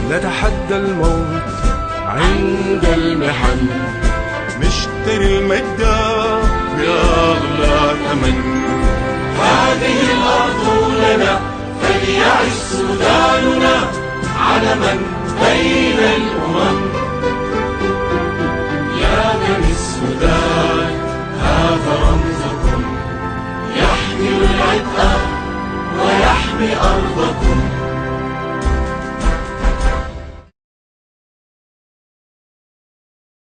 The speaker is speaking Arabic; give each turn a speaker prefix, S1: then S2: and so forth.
S1: نتحدى الموت عند المحن،
S2: نشتري المجد بأغلى ثمن.
S3: هذه الأرض لنا فليعش سوداننا علما بين الأمم. يا بني السودان هذا رمزكم، يحمل العتق ويحمي أرضكم.